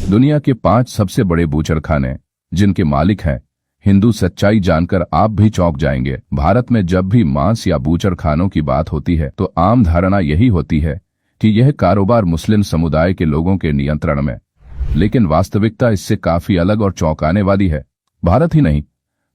दुनिया के 5 सबसे बड़े बूचड़खाने जिनके मालिक हैं हिंदू। सच्चाई जानकर आप भी चौंक जाएंगे। भारत में जब भी मांस या बूचड़खानों की बात होती है तो आम धारणा यही होती है कि यह कारोबार मुस्लिम समुदाय के लोगों के नियंत्रण में, लेकिन वास्तविकता इससे काफी अलग और चौंकाने वाली है। भारत ही नहीं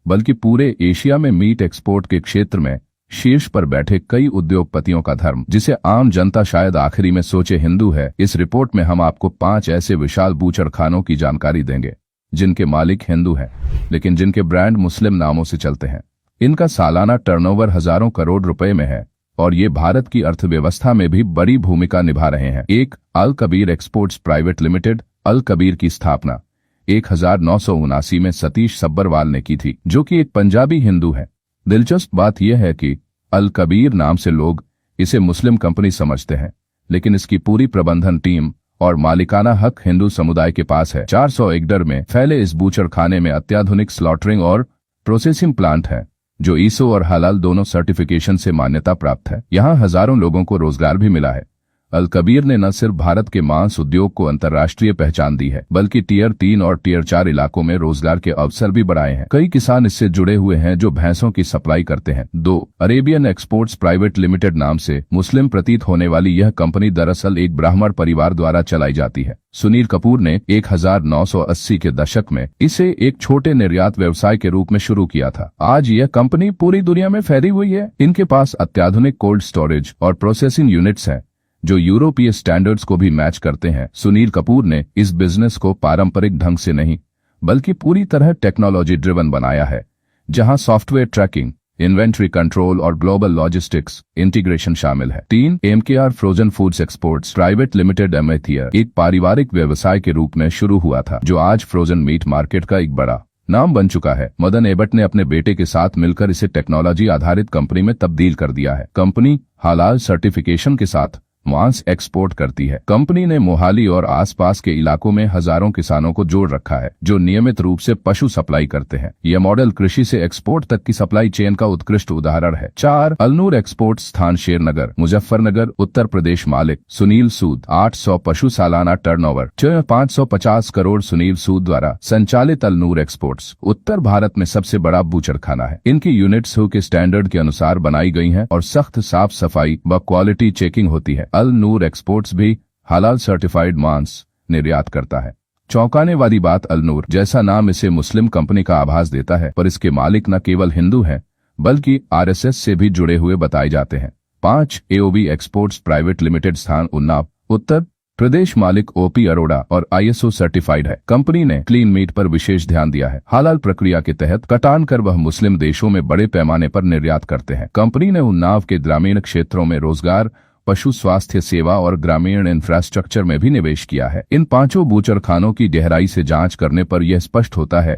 बल्कि पूरे एशिया में मीट एक्सपोर्ट के क्षेत्र में शीर्ष पर बैठे कई उद्योगपतियों का धर्म, जिसे आम जनता शायद आखिरी में सोचे हिंदू है। इस रिपोर्ट में हम आपको 5 ऐसे विशाल बूचड़खानों की जानकारी देंगे जिनके मालिक हिंदू हैं लेकिन जिनके ब्रांड मुस्लिम नामों से चलते हैं। इनका सालाना टर्नओवर हजारों करोड़ रुपए में है और ये भारत की अर्थव्यवस्था में भी बड़ी भूमिका निभा रहे हैं। 1. अल कबीर एक्सपोर्ट्स प्राइवेट लिमिटेड। अल कबीर की स्थापना 1979 में सतीश सब्बरवाल ने की थी, जो कि एक पंजाबी हिंदू है। दिलचस्प बात यह है कि अल कबीर नाम से लोग इसे मुस्लिम कंपनी समझते हैं, लेकिन इसकी पूरी प्रबंधन टीम और मालिकाना हक हिंदू समुदाय के पास है। 400 एकड़ में फैले इस बूचड़खाने में अत्याधुनिक स्लॉटरिंग और प्रोसेसिंग प्लांट है जो ईसो और हलाल दोनों सर्टिफिकेशन से मान्यता प्राप्त है। यहाँ हजारों लोगों को रोजगार भी मिला है। अल कबीर ने न सिर्फ भारत के मांस उद्योग को अंतर्राष्ट्रीय पहचान दी है बल्कि टियर 3 और टियर 4 इलाकों में रोजगार के अवसर भी बढ़ाए हैं। कई किसान इससे जुड़े हुए हैं जो भैंसों की सप्लाई करते हैं। 2. अरेबियन एक्सपोर्ट्स प्राइवेट लिमिटेड नाम से मुस्लिम प्रतीत होने वाली यह कंपनी दरअसल एक ब्राह्मण परिवार द्वारा चलाई जाती है। सुनील कपूर ने 1980 के दशक में इसे एक छोटे निर्यात व्यवसाय के रूप में शुरू किया था। आज यह कंपनी पूरी दुनिया में फैली हुई है। इनके पास अत्याधुनिक कोल्ड स्टोरेज और प्रोसेसिंग यूनिट्स हैं जो यूरोपीय स्टैंडर्ड्स को भी मैच करते हैं। सुनील कपूर ने इस बिजनेस को पारंपरिक ढंग से नहीं बल्कि पूरी तरह टेक्नोलॉजी ड्रिवन बनाया है, जहां सॉफ्टवेयर ट्रैकिंग, इन्वेंट्री कंट्रोल और ग्लोबल लॉजिस्टिक्स इंटीग्रेशन शामिल है। 3. MKR frozen foods exports private limited. एमेथियर एक पारिवारिक व्यवसाय के रूप में शुरू हुआ था जो आज फ्रोजन मीट मार्केट का एक बड़ा नाम बन चुका है। मदन एबट ने अपने बेटे के साथ मिलकर इसे टेक्नोलॉजी आधारित कंपनी में तब्दील कर दिया है। कंपनी हलाल सर्टिफिकेशन के साथ मांस एक्सपोर्ट करती है। कंपनी ने मोहाली और आसपास के इलाकों में हजारों किसानों को जोड़ रखा है जो नियमित रूप से पशु सप्लाई करते हैं। यह मॉडल कृषि से एक्सपोर्ट तक की सप्लाई चेन का उत्कृष्ट उदाहरण है। 4. अलनूर एक्सपोर्ट स्थान शेरनगर मुजफ्फरनगर उत्तर प्रदेश। मालिक सुनील सूद। 800 पशु सालाना टर्नओवर 550 करोड़। सुनील सूद द्वारा संचालित अलनूर एक्सपोर्ट्स उत्तर भारत में सबसे बड़ा बूचड़खाना है। इनकी यूनिट्स के स्टैंडर्ड के अनुसार बनाई गई हैं और सख्त साफ सफाई व क्वालिटी चेकिंग होती है। अल नूर एक्सपोर्ट्स भी हलाल सर्टिफाइड मांस निर्यात करता है। चौंकाने वाली बात, अल नूर जैसा नाम इसे मुस्लिम कंपनी का आभास देता है, पर इसके मालिक न केवल हिंदू हैं बल्कि आरएसएस से भी जुड़े हुए बताए जाते हैं। 5. एओबी एक्सपोर्ट्स प्राइवेट लिमिटेड स्थान उन्नाव उत्तर प्रदेश। मालिक ओपी अरोड़ा और आईएसओ सर्टिफाइड है। कंपनी ने क्लीन मीट पर विशेष ध्यान दिया है। हलाल प्रक्रिया के तहत कटान कर वह मुस्लिम देशों में बड़े पैमाने पर निर्यात करते हैं। कंपनी ने उन्नाव के ग्रामीण क्षेत्रों में रोजगार, पशु स्वास्थ्य सेवा और ग्रामीण इंफ्रास्ट्रक्चर में भी निवेश किया है। इन 5 बूचड़खानों की गहराई से जांच करने पर यह स्पष्ट होता है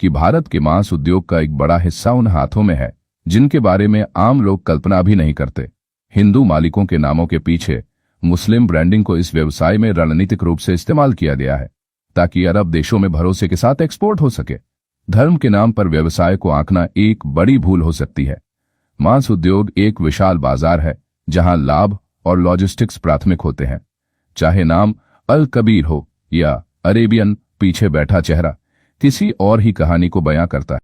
कि भारत के मांस उद्योग का एक बड़ा हिस्सा उन हाथों में है जिनके बारे में आम लोग कल्पना भी नहीं करते। हिंदू मालिकों के नामों के पीछे मुस्लिम ब्रांडिंग को इस व्यवसाय में रणनीतिक रूप से इस्तेमाल किया गया है ताकि अरब देशों में भरोसे के साथ एक्सपोर्ट हो सके। धर्म के नाम पर व्यवसाय को आंकना एक बड़ी भूल हो सकती है। मांस उद्योग एक विशाल बाजार है जहां लाभ और लॉजिस्टिक्स प्राथमिक होते हैं। चाहे नाम अल कबीर हो या अरेबियन, पीछे बैठा चेहरा किसी और ही कहानी को बयां करता है।